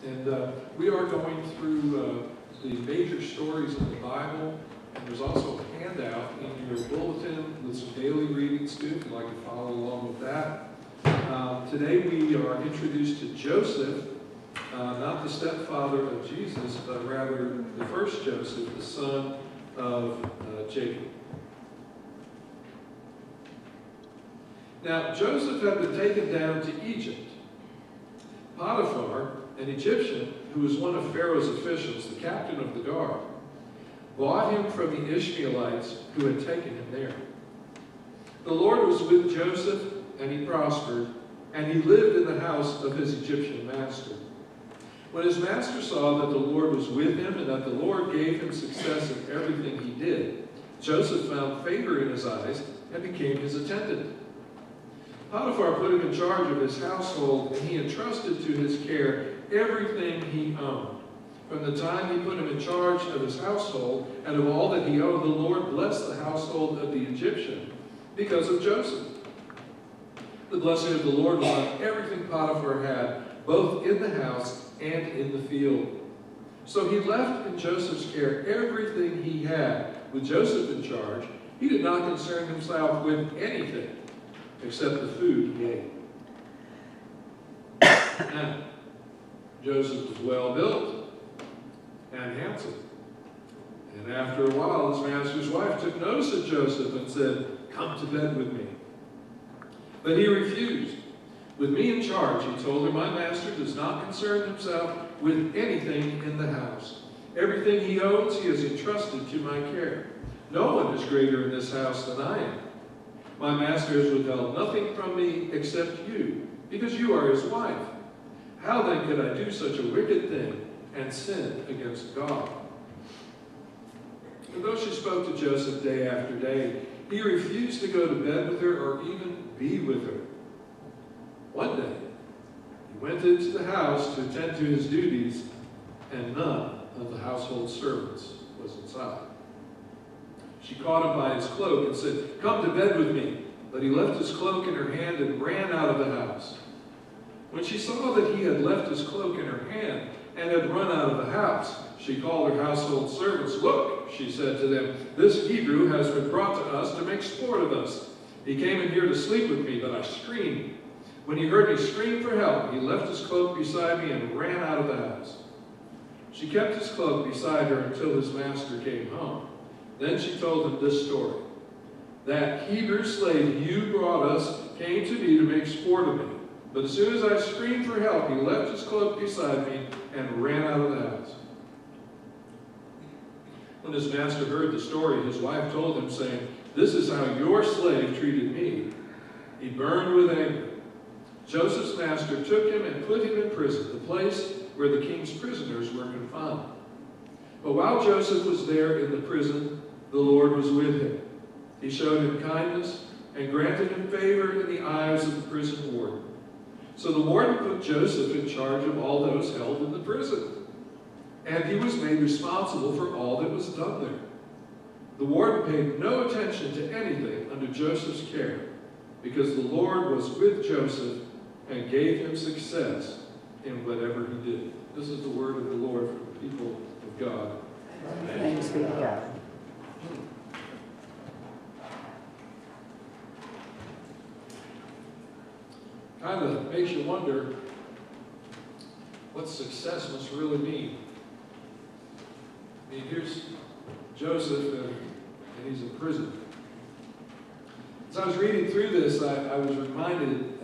And we are going through the major stories of the Bible, and there's also a handout in your bulletin with some daily readings too, if you'd like to follow along with that. Today we are introduced to Joseph, not the stepfather of Jesus, but rather the first Joseph, the son of Jacob. Now, Joseph had been taken down to Egypt. Potiphar, an Egyptian who was one of Pharaoh's officials, the captain of the guard, bought him from the Ishmaelites who had taken him there. The Lord was with Joseph, and he prospered, and he lived in the house of his Egyptian master. When his master saw that the Lord was with him and that the Lord gave him success in everything he did, Joseph found favor in his eyes and became his attendant. Potiphar put him in charge of his household, and he entrusted to his care everything he owned. From the time he put him in charge of his household and of all that he owned, the Lord blessed the household of the Egyptian because of Joseph. The blessing of the Lord was on everything Potiphar had, both in the house and in the field. So he left in Joseph's care everything he had. With Joseph in charge, he did not concern himself with anything except the food he ate. Now, Joseph was well built and handsome. And after a while, his master's wife took notice of Joseph and said, "Come to bed with me." But he refused. "With me in charge," he told her, "my master does not concern himself with anything in the house. Everything he owns he has entrusted to my care. No one is greater in this house than I am. My master has withheld nothing from me except you, because you are his wife. How then could I do such a wicked thing and sin against God?" And though she spoke to Joseph day after day, he refused to go to bed with her or even be with her. One day, he went into the house to attend to his duties, and none of the household servants was inside. She caught him by his cloak and said, "Come to bed with me." But he left his cloak in her hand and ran out of the house. When she saw that he had left his cloak in her hand and had run out of the house, she called her household servants. "Look," she said to them, "this Hebrew has been brought to us to make sport of us. He came in here to sleep with me, but I screamed. When he heard me scream for help, he left his cloak beside me and ran out of the house." She kept his cloak beside her until his master came home. Then she told him this story. "That Hebrew slave you brought us came to me to make sport of me. But as soon as I screamed for help, he left his cloak beside me and ran out of the house." When his master heard the story, his wife told him, saying, "This is how your slave treated me." He burned with anger. Joseph's master took him and put him in prison, the place where the king's prisoners were confined. But while Joseph was there in the prison, the Lord was with him. He showed him kindness and granted him favor in the eyes of the prison warden. So the warden put Joseph in charge of all those held in the prison, and he was made responsible for all that was done there. The warden paid no attention to anything under Joseph's care, because the Lord was with Joseph and gave him success in whatever he did. This is the word of the Lord for the people of God. Thanks be to God. Kind of makes you wonder what success must really mean. I mean, here's Joseph, and he's in prison. As I was reading through this, I was reminded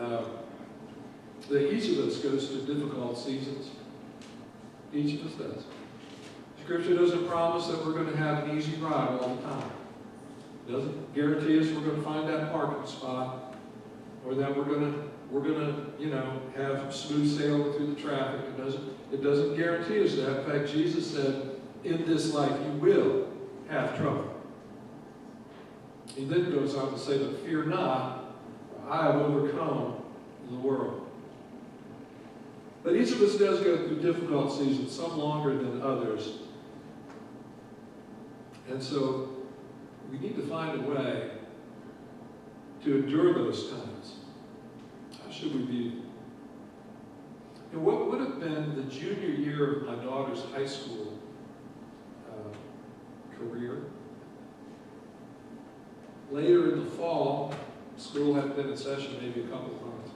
that each of us goes through difficult seasons. Each of us does. Scripture doesn't promise that we're going to have an easy ride all the time. It doesn't guarantee us we're going to find that parking spot, or that we're going to have smooth sailing through the traffic. It doesn't guarantee us that. In fact, Jesus said, "In this life you will have trouble." He then goes on to say, "But fear not, for I have overcome the world." But each of us does go through difficult seasons, some longer than others. And so we need to find a way to endure those times. How should we be? And what would have been been the junior year of my daughter's high school career. Later in the fall, school had been in session maybe a couple of months.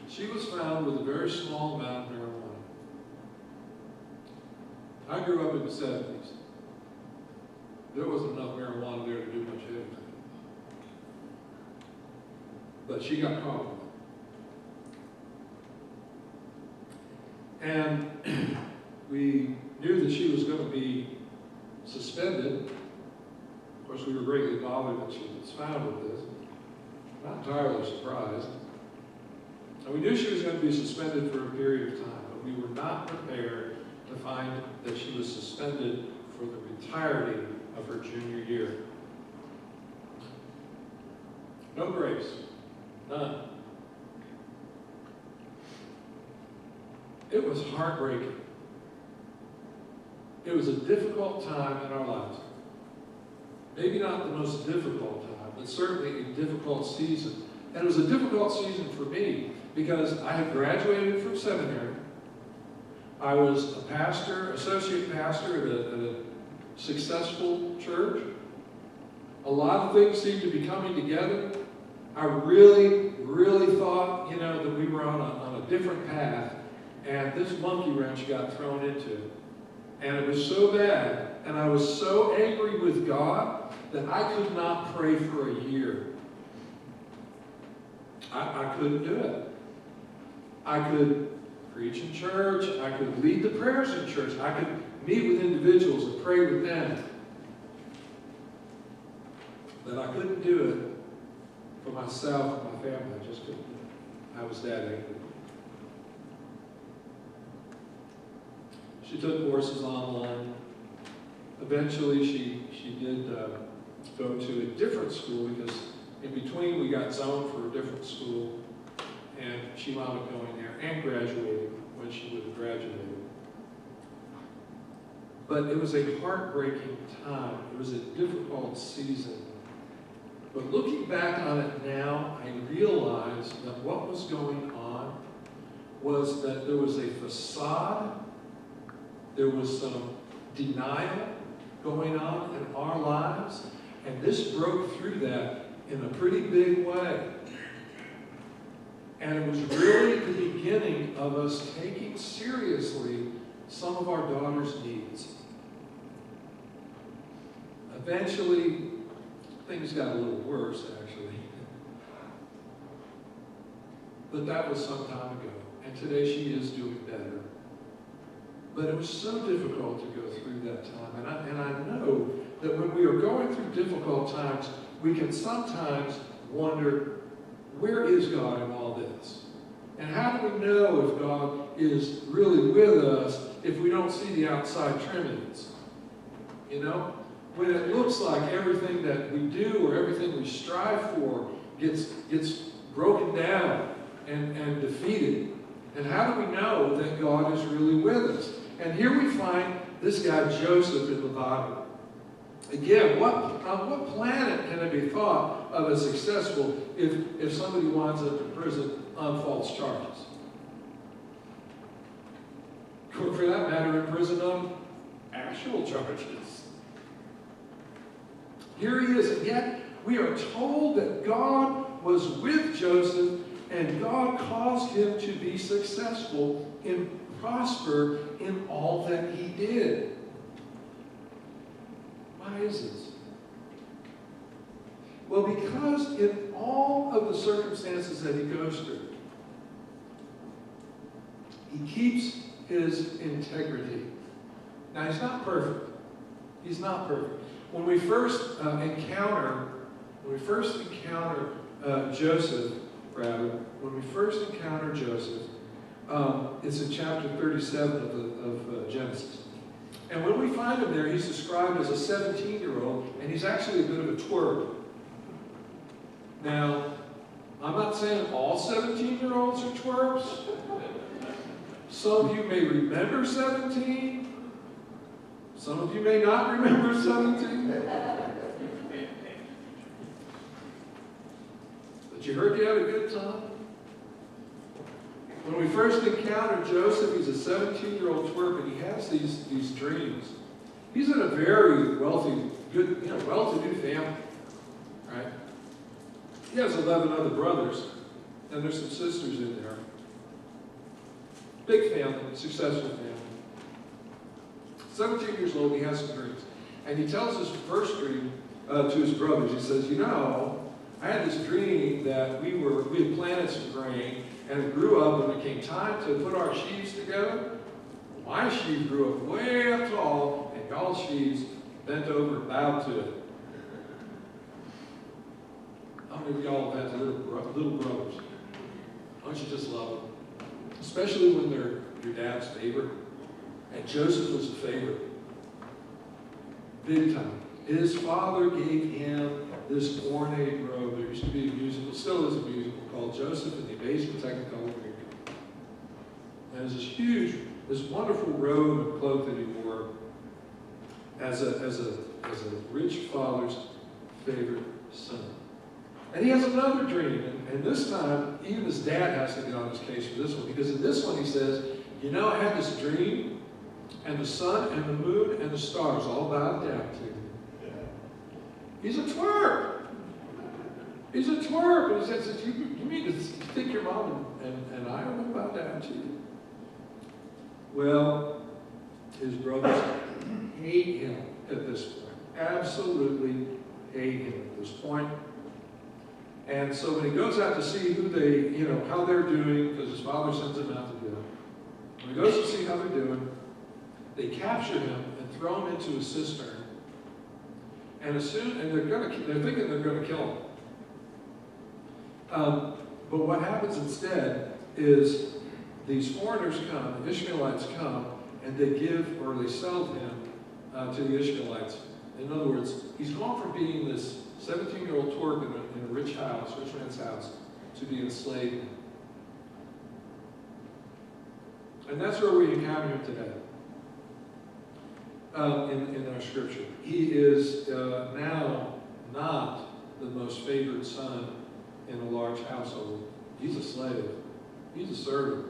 She was found with a very small amount of marijuana. I grew up in the 70s. There wasn't enough marijuana there to do much of anything. But she got caught with it. And we knew that she was going to be suspended. Of course, we were greatly bothered that she was found with this. Not entirely surprised. And we knew she was going to be suspended for a period of time, but we were not prepared to find that she was suspended for the entirety of her junior year. No grace. None. It was heartbreaking. It was a difficult time in our lives. Maybe not the most difficult time, but certainly a difficult season. And it was a difficult season for me because I had graduated from seminary. I was a pastor, associate pastor at a successful church. A lot of things seemed to be coming together. I really thought, that we were on a different path, and this monkey wrench got thrown into it. And it was so bad, and I was so angry with God that I could not pray for a year. I couldn't do it. I could preach in church, I could lead the prayers in church, I could meet with individuals and pray with them. But I couldn't do it for myself and my family. I just couldn't do it. I was that angry. She took courses online. Eventually, she did go to a different school because in between we got zoned for a different school, and she wound up going there and graduating when she would have graduated. But it was a heartbreaking time. It was a difficult season. But looking back on it now, I realize that what was going on was that there was a facade, there was some denial going on in our lives, and this broke through that in a pretty big way. And it was really the beginning of us taking seriously some of our daughter's needs. Eventually, things got a little worse, actually. But that was some time ago, and today she is doing better. But it was so difficult to go through that time. And I know that when we are going through difficult times, we can sometimes wonder, where is God in all this? And how do we know if God is really with us if we don't see the outside trimmings? When it looks like everything that we do or everything we strive for gets broken down and defeated. And how do we know that God is really with us? And here we find this guy Joseph in the Bible. Again, on what planet can it be thought of as successful if somebody winds up in prison on false charges? Or for that matter, in prison on actual charges. Here he is, and yet we are told that God was with Joseph and God caused him to be successful and prosper in all that he did. Why is this? Well, because in all of the circumstances that he goes through, he keeps his integrity. Now, he's not perfect. He's not perfect. When we first encounter Joseph, it's in chapter 37 of Genesis. And when we find him there, he's described as a 17-year-old, and he's actually a bit of a twerp. Now, I'm not saying all 17-year-olds are twerps. Some of you may remember 17. Some of you may not remember 17. But you heard you had a good time. When we first encounter Joseph, he's a 17-year-old twerp, and he has these dreams. He's in a very wealthy, good, well-to-do family, right? He has 11 other brothers, and there's some sisters in there. Big family, successful family. 17 years old, he has some dreams. And he tells his first dream to his brothers. He says, I had this dream that we had planted some grain, and it grew up, and it came time to put our sheaves together. My sheaf grew up way up tall, and y'all's sheaves bent over and bowed to it. How many of y'all have had little brothers? Don't you just love them? Especially when they're your dad's favorite. And Joseph was a favorite. Big time. His father gave him this ornate robe. There used to be a musical, still is a musical, called Joseph and the Amazing Technicolor Dreamcoat. And it was this wonderful robe and cloak that he wore as a rich father's favorite son. And he has another dream, and this time, even his dad has to get on his case for this one, because in this one he says, I had this dream, and the sun and the moon and the stars all bowed down to me. He's a twerp. He's a twerp. And he says, you mean to think your mom and I are going to bow down to you? Well, his brothers hate him at this point. Absolutely hate him at this point. And so when he goes out to see who how they're doing, because his father sends him out to do it. When he goes to see how they're doing, they capture him and throw him into a cistern. And they're thinking they're going to kill him. But what happens instead is these foreigners come, the Ishmaelites come, and they sell him to the Ishmaelites. In other words, he's gone from being this 17-year-old twerp in a rich man's house, to being a slave. And that's where we encounter him today. In our scripture. He is now not the most favored son in a large household. He's a slave. He's a servant.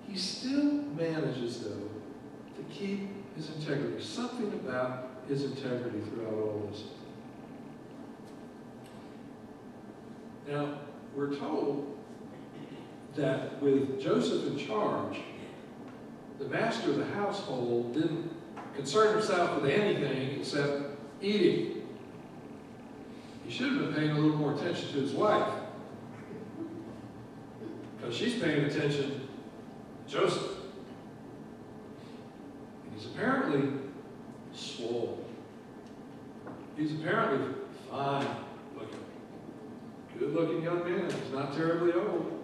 He still manages, though, to keep his integrity. Something about his integrity throughout all this. Now, we're told that with Joseph in charge, the master of the household didn't concern himself with anything except eating. He should have been paying a little more attention to his wife, because she's paying attention to Joseph. And he's apparently swole. He's apparently fine looking. Good looking young man. He's not terribly old.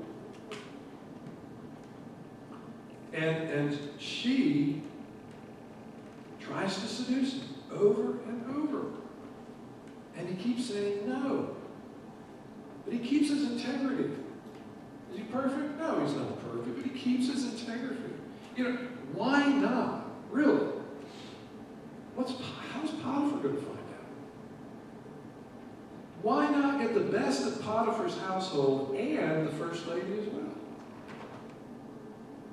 And she tries to seduce him over and over. And he keeps saying no. But he keeps his integrity. Is he perfect? No, he's not perfect, but he keeps his integrity. Why not? Really? How's Potiphar going to find out? Why not get the best of Potiphar's household and the first lady as well?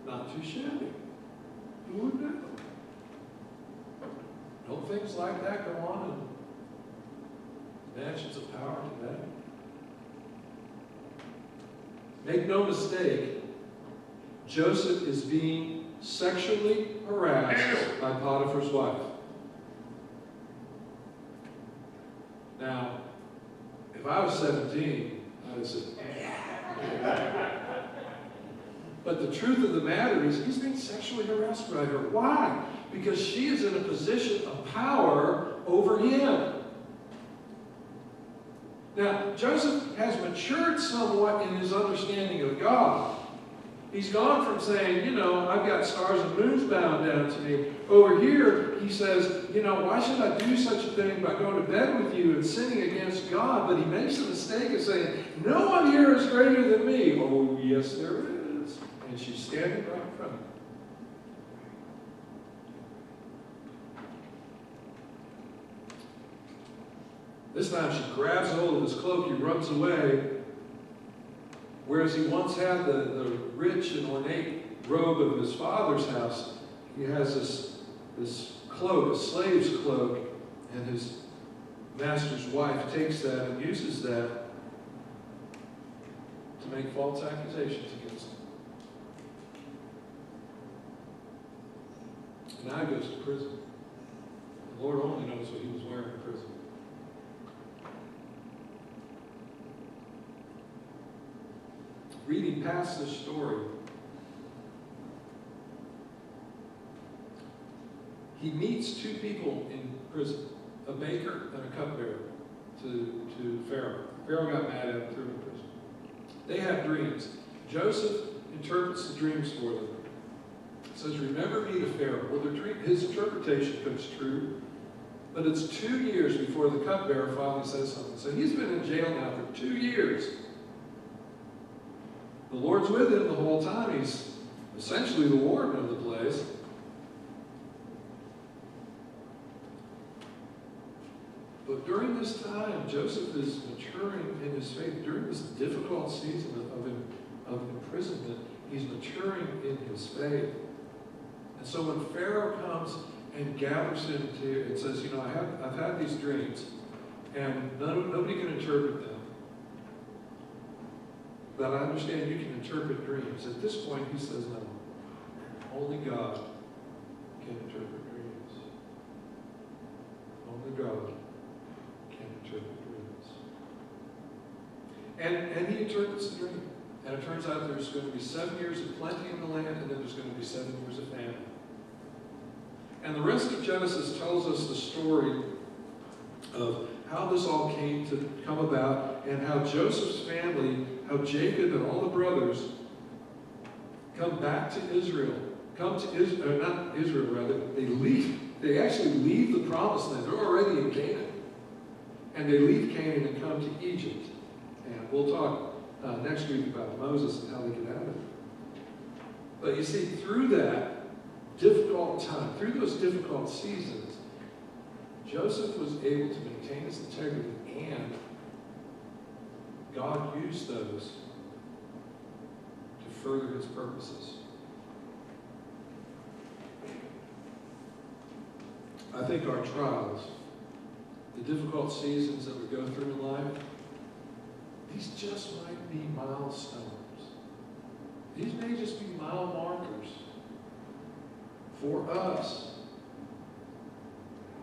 Not too shabby. Who would know? Don't things like that go on in mansions of power today? Make no mistake, Joseph is being sexually harassed by Potiphar's wife. Now, if I was 17, I'd have said, but the truth of the matter is he's being sexually harassed by her. Why? Because she is in a position of power over him. Now, Joseph has matured somewhat in his understanding of God. He's gone from saying, I've got stars and moons bound down to me. Over here, he says, why should I do such a thing by going to bed with you and sinning against God? But he makes the mistake of saying, no one here is greater than me. Oh, yes, there is. And she's standing right in front of him. This time she grabs hold of his cloak, he runs away. Whereas he once had the rich and ornate robe of his father's house, he has this cloak, a slave's cloak, and his master's wife takes that and uses that to make false accusations against him. And now he goes to prison. The Lord only knows what he was wearing in prison. Reading past this story, he meets two people in prison, a baker and a cupbearer to Pharaoh. Pharaoh got mad at him, threw him in prison. They have dreams. Joseph interprets the dreams for them. He says, remember me to Pharaoh. Well, his interpretation comes true, but it's 2 years before the cupbearer finally says something. So he's been in jail now for 2 years. The Lord's with him the whole time. He's essentially the warden of the place. But during this time, Joseph is maturing in his faith. During this difficult season of imprisonment, he's maturing in his faith. And so when Pharaoh comes and gathers him to and says, I've had these dreams, and nobody can interpret them. But I understand you can interpret dreams. At this point, he says, no. Only God can interpret dreams. Only God can interpret dreams. And he interprets the dream. And it turns out there's going to be 7 years of plenty in the land, and then there's going to be 7 years of famine. And the rest of Genesis tells us the story of how this all came to come about, and how Joseph's family, how Jacob and all the brothers come back to Israel. Not Israel, rather. They actually leave the promised land. They're already in Canaan. And they leave Canaan and come to Egypt. And we'll talk next week about Moses and how they get out of it. But you see, through that difficult time, through those difficult seasons, Joseph was able to maintain his integrity, and God used those to further his purposes. I think our trials, the difficult seasons that we go through in life, these just might be milestones. These may just be mile markers for us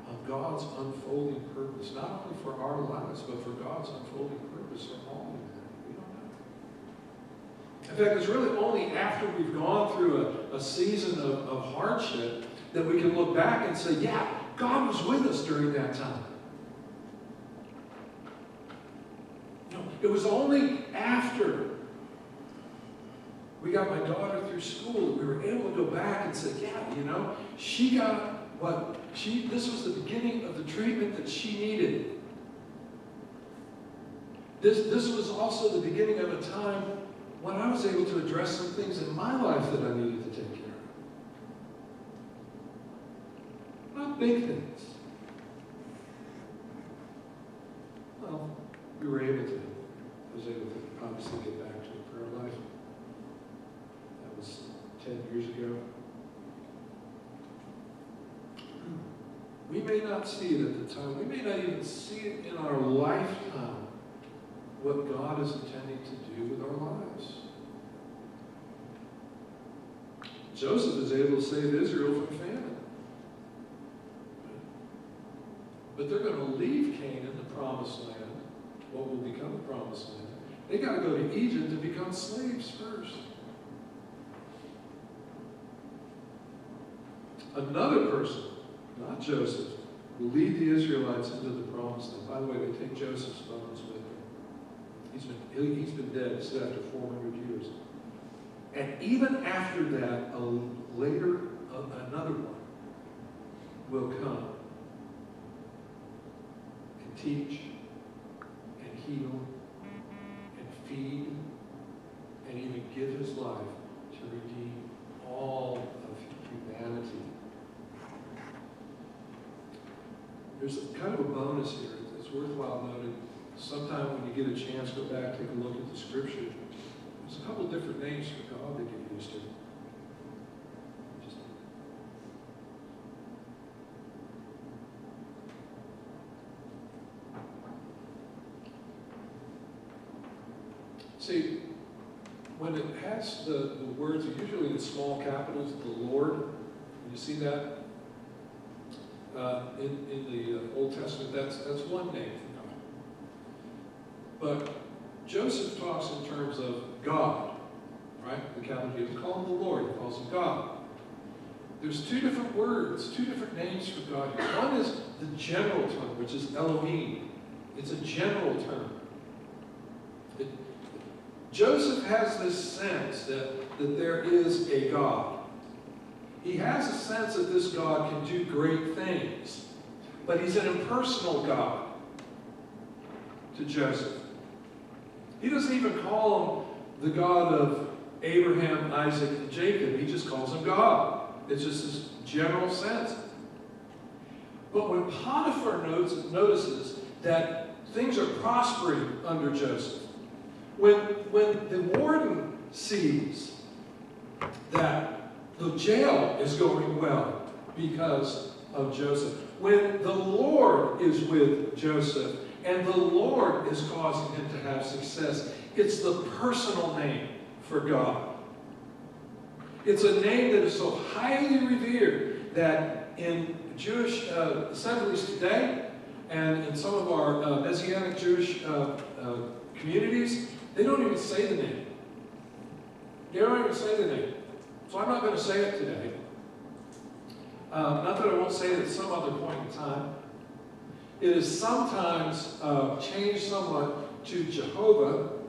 of God's unfolding purpose, not only for our lives, but for God's unfolding purpose for all humanity. We don't know. In fact, it's really only after we've gone through a season of hardship that we can look back and say, yeah, God was with us during that time. It was only after we got my daughter through school that we were able to go back and say, yeah, she got this was the beginning of the treatment that she needed. This was also the beginning of a time when I was able to address some things in my life that I needed to take care of. Not big things. Well, we were able to. I was able to obviously get back to a prayer life. That was 10 years ago. We may not see it at the time. We may not even see it in our lifetime, what God is intending to do with our lives. Joseph is able to save Israel from famine. But they're going to leave Canaan, the promised land, what will become the promised land. They got to go to Egypt to become slaves first. Another person, not Joseph, will lead the Israelites into the promised land. By the way, they take Joseph's bones with them. He's been dead. This is after 400 years. And even after that, another one will come and teach and heal and feed and even give his life to redeem all of humanity. There's kind of a bonus here. It's worthwhile sometime when you get a chance, go back, take a look at the scripture. There's a couple different names for God that get used to. See, when it has the words, usually in small capitals, the Lord, you see that in the Old Testament, that's one name for God. But Joseph talks in terms of God, right? The capital G. He doesn't call him the Lord, he calls him God. There's two different words, two different names for God here. One is the general term, which is Elohim. It's a general term. Joseph has this sense that there is a God. He has a sense that this God can do great things, but he's an impersonal God to Joseph. He doesn't even call him the God of Abraham, Isaac, and Jacob. He just calls him God. It's just this general sense. But when Potiphar notices that things are prospering under Joseph, when the warden sees that the jail is going well because of Joseph, when the Lord is with Joseph and the Lord is causing him to have success, it's the personal name for God. It's a name that is so highly revered that in Jewish assemblies today and in some of our Messianic Jewish communities, they don't even say the name. They don't even say the name. So I'm not going to say it today. Not that I won't say it at some other point in time. It is sometimes changed somewhat to Jehovah,